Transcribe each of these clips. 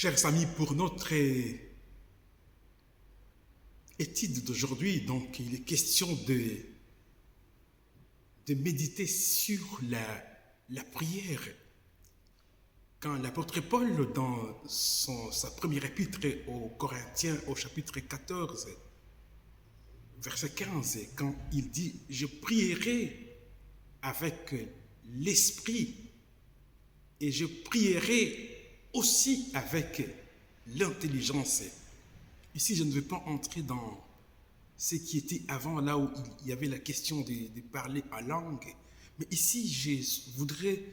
Chers amis, pour notre étude d'aujourd'hui, donc il est question de méditer sur la prière. Quand l'apôtre Paul, dans sa première épître aux Corinthiens, au chapitre 14, verset 15, quand il dit « Je prierai avec l'esprit et je prierai aussi avec l'intelligence. » Ici, je ne vais pas entrer dans ce qui était avant, là où il y avait la question de parler en langue. Mais ici, je voudrais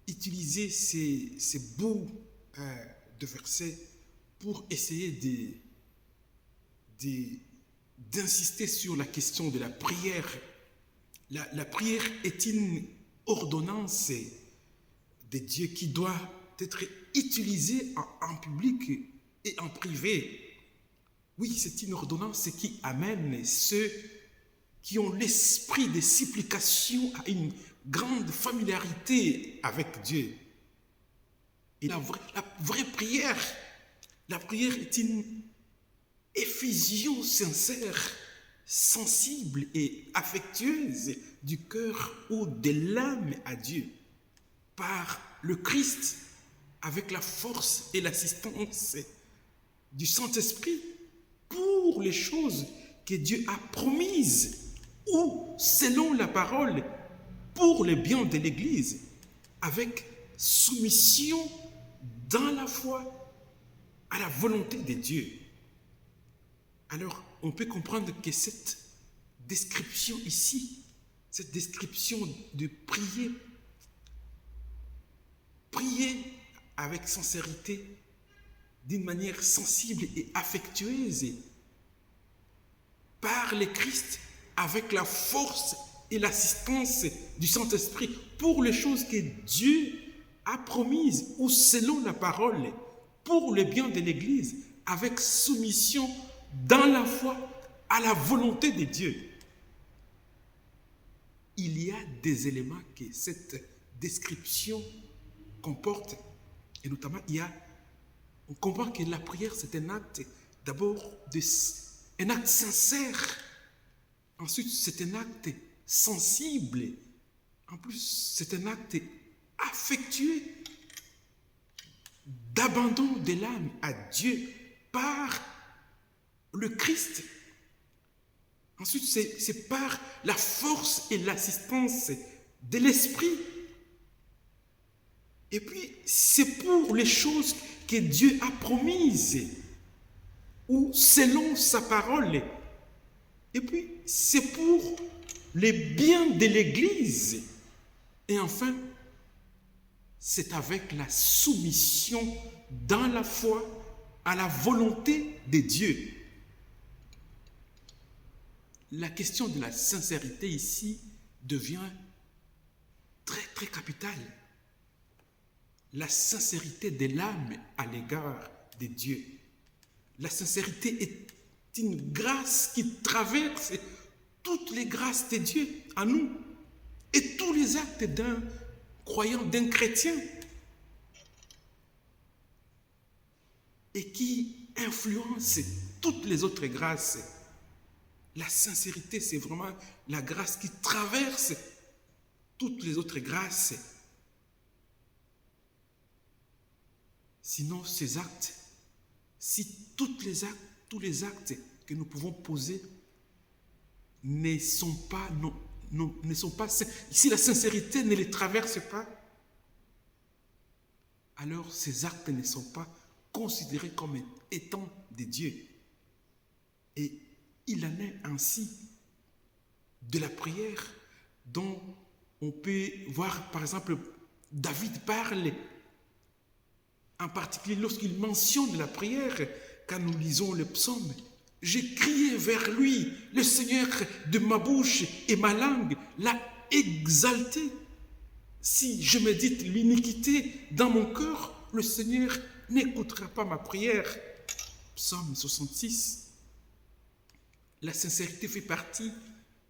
utiliser ces bouts de versets pour essayer d'insister sur la question de la prière. La prière est une ordonnance de Dieu qui doit être utilisée en public et en privé. Oui, c'est une ordonnance qui amène ceux qui ont l'esprit de supplication à une grande familiarité avec Dieu. Et la vraie prière, la prière est une effusion sincère, sensible et affectueuse du cœur ou de l'âme à Dieu, par le Christ, avec la force et l'assistance du Saint-Esprit, pour les choses que Dieu a promises, ou selon la parole, pour le bien de l'Église, avec soumission dans la foi à la volonté de Dieu. Alors, on peut comprendre que cette description ici, cette description de prier avec sincérité, d'une manière sensible et affectueuse, par le Christ, avec la force et l'assistance du Saint-Esprit, pour les choses que Dieu a promises, ou selon la parole, pour le bien de l'Église, avec soumission dans la foi à la volonté de Dieu. Il y a des éléments que cette description comporte, et notamment on comprend que la prière c'est un acte d'abord un acte sincère, ensuite c'est un acte sensible, en plus c'est un acte affectueux d'abandon de l'âme à Dieu par le Christ. Ensuite c'est par la force et l'assistance de l'Esprit. Et puis, c'est pour les choses que Dieu a promises, ou selon sa parole. Et puis, c'est pour les biens de l'Église. Et enfin, c'est avec la soumission dans la foi à la volonté de Dieu. La question de la sincérité ici devient très, très capitale. La sincérité de l'âme à l'égard de Dieu. La sincérité est une grâce qui traverse toutes les grâces de Dieu à nous et tous les actes d'un croyant, d'un chrétien, et qui influence toutes les autres grâces. La sincérité, c'est vraiment la grâce qui traverse toutes les autres grâces. Sinon, ces actes, si tous les actes que nous pouvons poser ne sont pas sains, si la sincérité ne les traverse pas, alors ces actes ne sont pas considérés comme étant de Dieu. Et il en est ainsi de la prière, dont on peut voir, par exemple, David parle, en particulier lorsqu'il mentionne la prière, quand nous lisons le psaume. J'ai crié vers lui, le Seigneur de ma bouche et ma langue l'a exalté. Si je médite l'iniquité dans mon cœur, le Seigneur n'écoutera pas ma prière. Psaume 66. La sincérité fait partie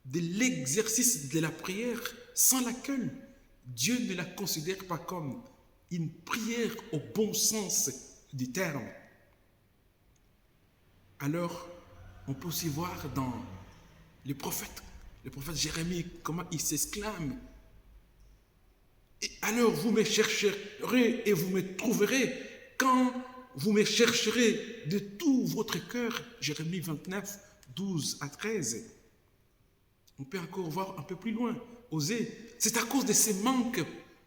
de l'exercice de la prière, sans laquelle Dieu ne la considère pas comme une prière au bon sens du terme. Alors, on peut aussi voir dans le prophète Jérémie, comment il s'exclame. Et alors vous me chercherez et vous me trouverez quand vous me chercherez de tout votre cœur. Jérémie 29, 12 à 13. On peut encore voir un peu plus loin. Osée. C'est à cause de ces manques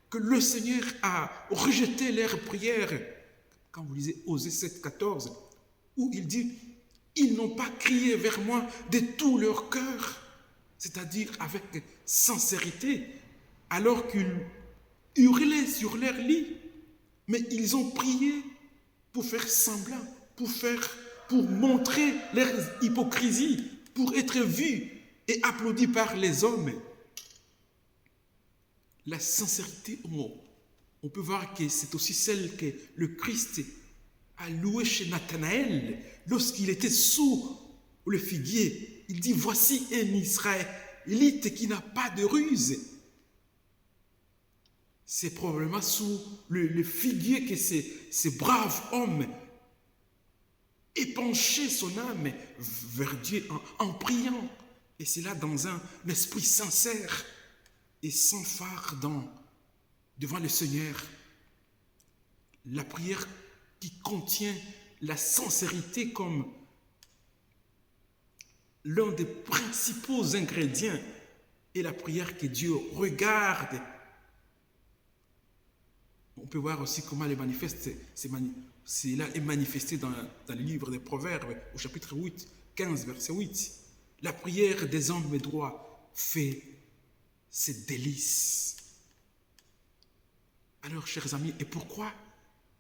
que le Seigneur a rejeté leurs prières. Quand vous lisez Osée 7, 14, où il dit « Ils n'ont pas crié vers moi de tout leur cœur », c'est-à-dire avec sincérité, alors qu'ils hurlaient sur leur lit. Mais ils ont prié pour faire semblant, pour montrer leur hypocrisie, pour être vus et applaudis par les hommes. La sincérité, on peut voir que c'est aussi celle que le Christ a louée chez Nathanaël lorsqu'il était sous le figuier. Il dit, voici un Israélite qui n'a pas de ruse. C'est probablement sous le figuier que ces braves hommes épanchaient son âme vers Dieu en priant. Et c'est là dans un esprit sincère et sans phare devant le Seigneur. La prière qui contient la sincérité comme l'un des principaux ingrédients est la prière que Dieu regarde. On peut voir aussi comment elle est manifeste, cela est manifesté dans le livre des Proverbes, au chapitre 8, 15, verset 8. La prière des hommes droits fait ses délices. Alors, chers amis, et pourquoi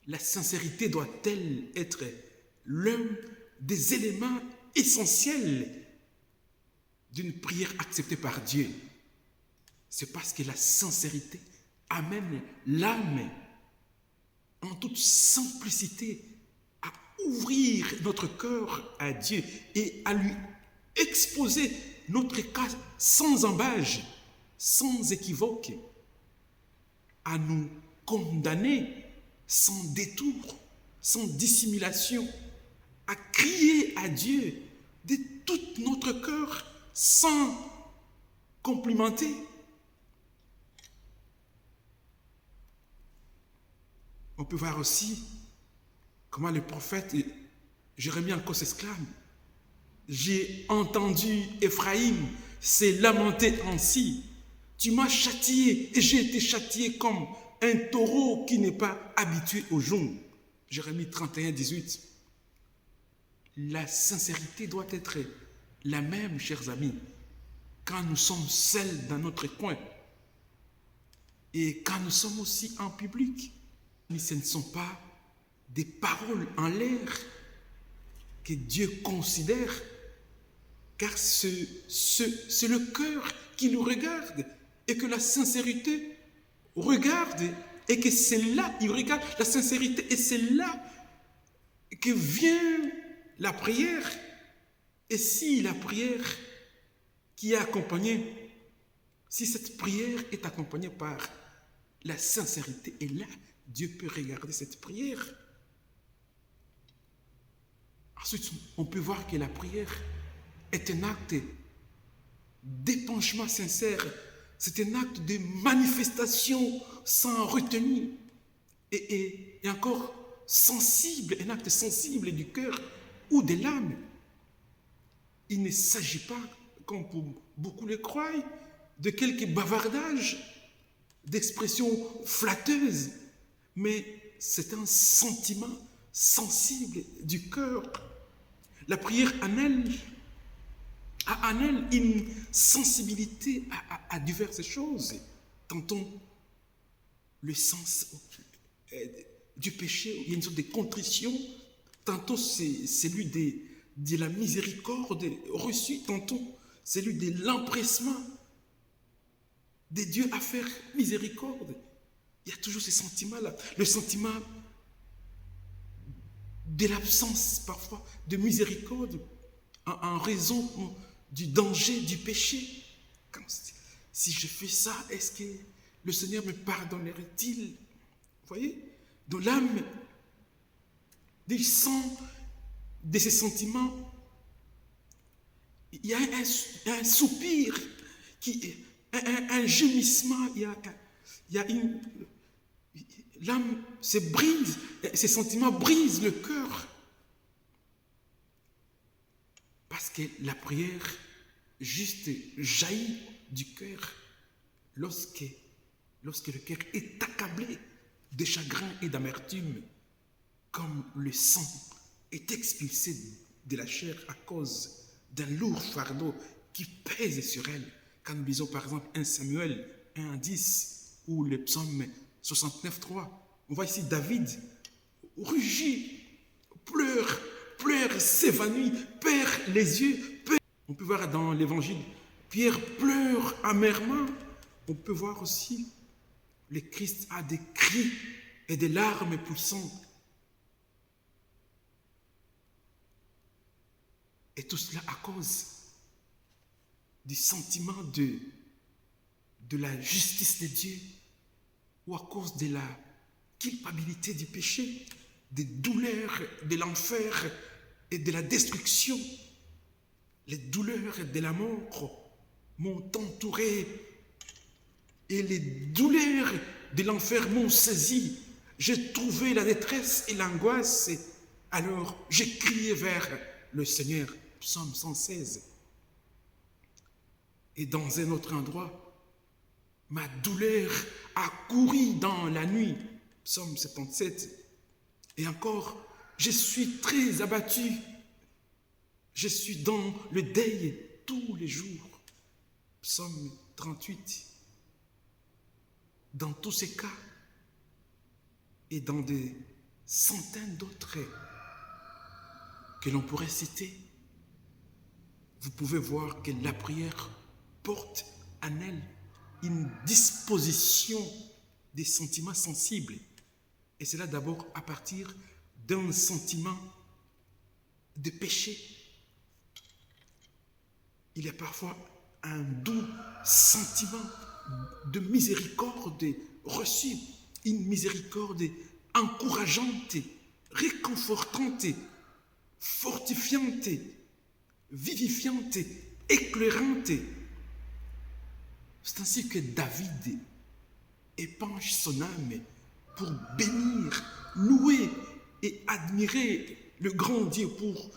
la sincérité doit-elle être l'un des éléments essentiels d'une prière acceptée par Dieu? C'est parce que la sincérité amène l'âme en toute simplicité à ouvrir notre cœur à Dieu et à lui exposer notre cas sans embâge, sans équivoque, à nous condamner sans détour, sans dissimulation, à crier à Dieu de tout notre cœur sans complimenter. On peut voir aussi comment le prophète Jérémie encore s'exclame. J'ai entendu Éphraïm s'est lamenté ainsi. Tu m'as châtié et j'ai été châtié comme un taureau qui n'est pas habitué au jonc. Jérémie 31, 18. La sincérité doit être la même, chers amis, quand nous sommes seuls dans notre coin et quand nous sommes aussi en public. Mais ce ne sont pas des paroles en l'air que Dieu considère, car c'est le cœur qui nous regarde et que la sincérité regarde et que c'est là, il regarde la sincérité et c'est là que vient la prière. Et si la prière qui est accompagnée, si cette prière est accompagnée par la sincérité, et là, Dieu peut regarder cette prière. Ensuite, on peut voir que la prière est un acte d'épanchement sincère. C'est un acte de manifestation sans retenue. Et encore sensible, un acte sensible du cœur ou de l'âme. Il ne s'agit pas, comme pour beaucoup le croient, de quelques bavardages, d'expressions flatteuses, mais c'est un sentiment sensible du cœur. La prière a en elle une sensibilité à diverses choses. Tantôt, le sens du péché, il y a une sorte de contrition. Tantôt, c'est celui de la miséricorde reçue. Tantôt, celui de l'empressement de Dieu à faire miséricorde. Il y a toujours ce sentiment-là. Le sentiment de l'absence, parfois, de miséricorde en raison du danger du péché. Si je fais ça, est-ce que le Seigneur me pardonnerait-il? Vous voyez? Donc l'âme du sang, de ces sentiments, il y a un soupir, un gémissement, il y a une... L'âme se brise, ces sentiments brisent le cœur. Parce que la prière juste jaillit du cœur lorsque le cœur est accablé de chagrin et d'amertume, comme le sang est expulsé de la chair à cause d'un lourd fardeau qui pèse sur elle. Quand nous lisons par exemple 1 Samuel 1:10 ou le psaume 69:3, on voit ici David rugit, pleure, s'évanouit, perd les yeux. On peut voir dans l'évangile, Pierre pleure amèrement. On peut voir aussi le Christ a des cris et des larmes puissantes. Et tout cela à cause du sentiment de la justice de Dieu ou à cause de la culpabilité du péché, des douleurs de l'enfer et de la destruction. Les douleurs de la mort m'ont entouré et les douleurs de l'enfer m'ont saisi. J'ai trouvé la détresse et l'angoisse. Alors j'ai crié vers le Seigneur. Psaume 116. Et dans un autre endroit, ma douleur a couru dans la nuit. Psaume 77. Et encore, je suis très abattu. Je suis dans le deuil tous les jours. Psaume 38. Dans tous ces cas, et dans des centaines d'autres que l'on pourrait citer, vous pouvez voir que la prière porte en elle une disposition des sentiments sensibles. Et c'est là d'abord à partir d'un sentiment de péché. Il y a parfois un doux sentiment de miséricorde reçue, une miséricorde encourageante, réconfortante, fortifiante, vivifiante, éclairante. C'est ainsi que David épanche son âme pour bénir, louer et admirer le grand Dieu pour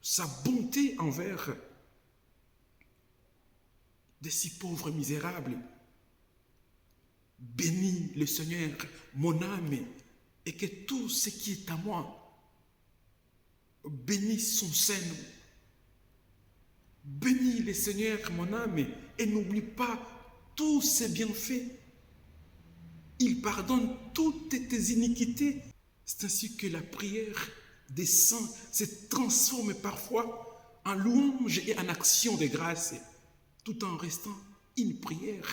sa bonté envers de si pauvres misérables. Bénis le Seigneur, mon âme, et que tout ce qui est à moi bénisse son Saint. Bénis le Seigneur, mon âme, et n'oublie pas tous ses bienfaits. Il pardonne toutes tes iniquités. C'est ainsi que la prière des saints se transforme parfois en louange et en action de grâce, tout en restant une prière.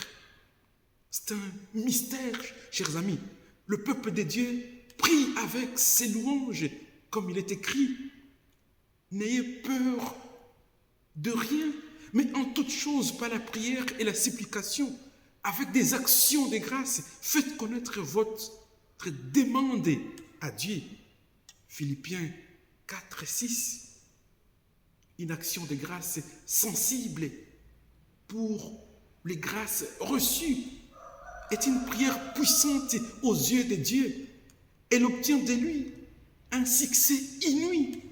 C'est un mystère, chers amis. Le peuple de Dieu prie avec ses louanges, comme il est écrit. N'ayez peur de rien, mais en toute chose, par la prière et la supplication, avec des actions de grâce, faites connaître votre demande à Dieu. Philippiens 4:6. Une action de grâce sensible pour les grâces reçues est une prière puissante aux yeux de Dieu. Elle obtient de lui un succès inouï.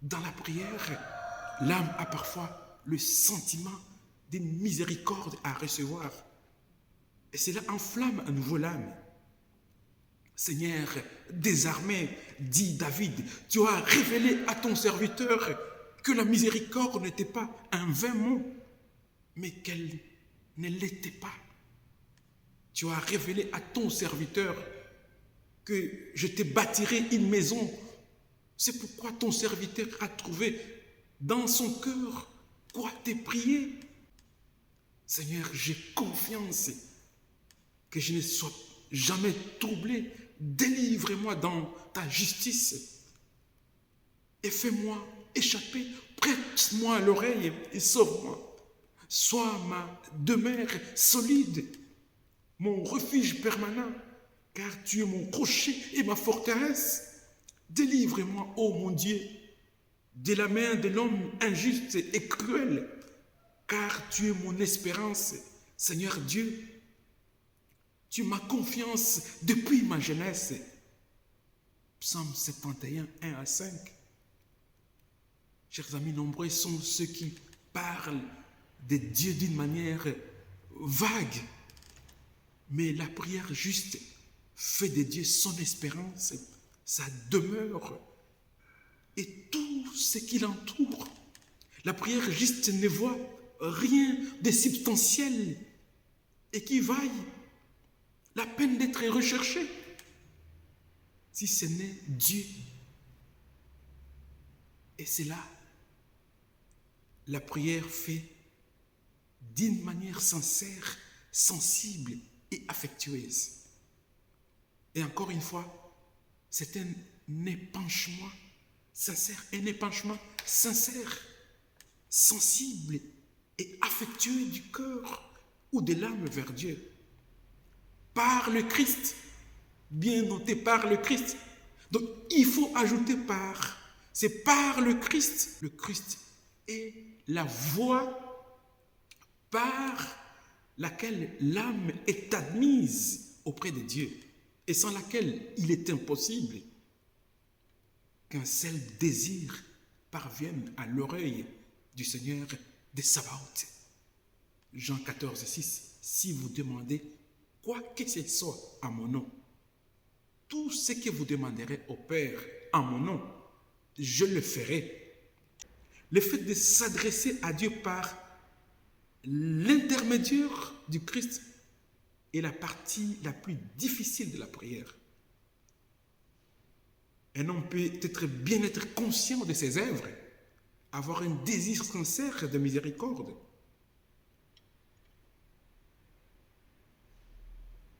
Dans la prière, l'âme a parfois le sentiment d'une miséricorde à recevoir. Et cela enflamme à nouveau l'âme. Seigneur, désarmé, dit David, tu as révélé à ton serviteur que la miséricorde n'était pas un vain mot, mais qu'elle ne l'était pas. Tu as révélé à ton serviteur que je te bâtirai une maison. C'est pourquoi ton serviteur a trouvé dans son cœur quoi te prier. Seigneur, j'ai confiance que je ne sois jamais troublé. Délivre-moi dans ta justice et fais-moi échapper. Prête-moi l'oreille et sauve-moi. Sois ma demeure solide, mon refuge permanent. car tu es mon rocher et ma forteresse. Délivre-moi, ô mon Dieu, de la main de l'homme injuste et cruel, car tu es mon espérance, Seigneur Dieu. Tu m'as confiance depuis ma jeunesse. Psaume 71, 1 à 5. Chers amis, nombreux sont ceux qui parlent de Dieu d'une manière vague. Mais la prière juste fait de Dieu son espérance, sa demeure et tout ce qui l'entoure. La prière juste ne voit rien de substantiel et qui vaille la peine d'être recherché, si ce n'est Dieu. Et c'est là, la prière fait d'une manière sincère, sensible et affectueuse. Et encore une fois, c'est un épanchement sincère, sensible et affectueux du cœur ou de l'âme vers Dieu. Par le Christ, bien noté, par le Christ. Donc il faut ajouter par. C'est par le Christ. Le Christ est la voie par laquelle l'âme est admise auprès de Dieu et sans laquelle il est impossible qu'un seul désir parvienne à l'oreille du Seigneur des Sabaoth. Jean 14, 6. Si vous demandez quoi que ce soit à mon nom, tout ce que vous demanderez au Père en mon nom, je le ferai. Le fait de s'adresser à Dieu par l'intermédiaire du Christ est la partie la plus difficile de la prière. Un homme peut bien être conscient de ses œuvres, avoir un désir sincère de miséricorde.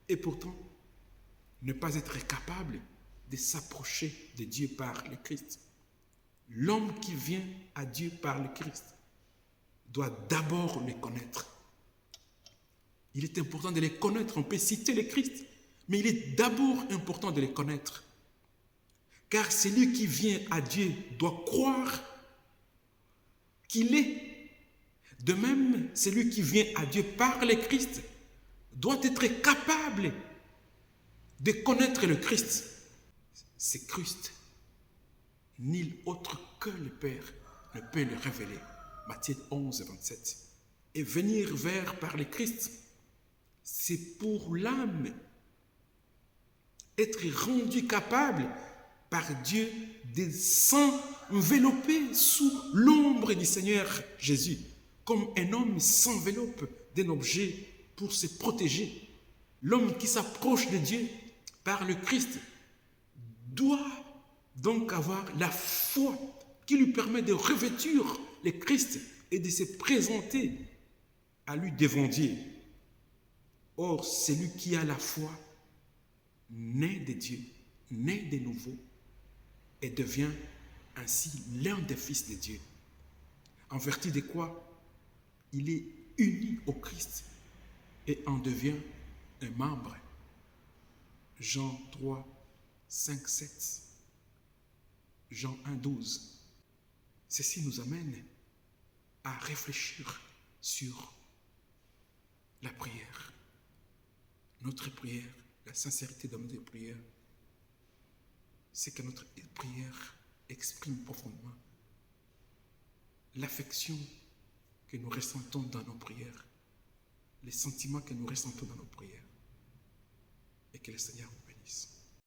Et pourtant, ne pas être capable de s'approcher de Dieu par le Christ. L'homme qui vient à Dieu par le Christ doit d'abord le connaître. Il est important de les connaître. On peut citer le Christ, mais il est d'abord important de les connaître. Car celui qui vient à Dieu doit croire qu'il est. De même, celui qui vient à Dieu par le Christ doit être capable de connaître le Christ. C'est Christ. Nul autre que le Père ne peut le révéler. Matthieu 11, 27. Et venir par le Christ, c'est pour l'âme être rendu capable par Dieu de s'envelopper sous l'ombre du Seigneur Jésus, comme un homme s'enveloppe d'un objet pour se protéger. L'homme qui s'approche de Dieu par le Christ doit donc avoir la foi qui lui permet de revêtir le Christ et de se présenter à lui devant Dieu. Or, celui qui a la foi naît de Dieu, naît de nouveau et devient ainsi l'un des fils de Dieu. En vertu de quoi il est uni au Christ et en devient un membre. Jean 3, 5, 7. Jean 1, 12. Ceci nous amène à réfléchir sur la prière. Notre prière, la sincérité de notre prière, c'est que notre prière exprime profondément l'affection que nous ressentons dans nos prières, les sentiments que nous ressentons dans nos prières. Et que le Seigneur vous bénisse.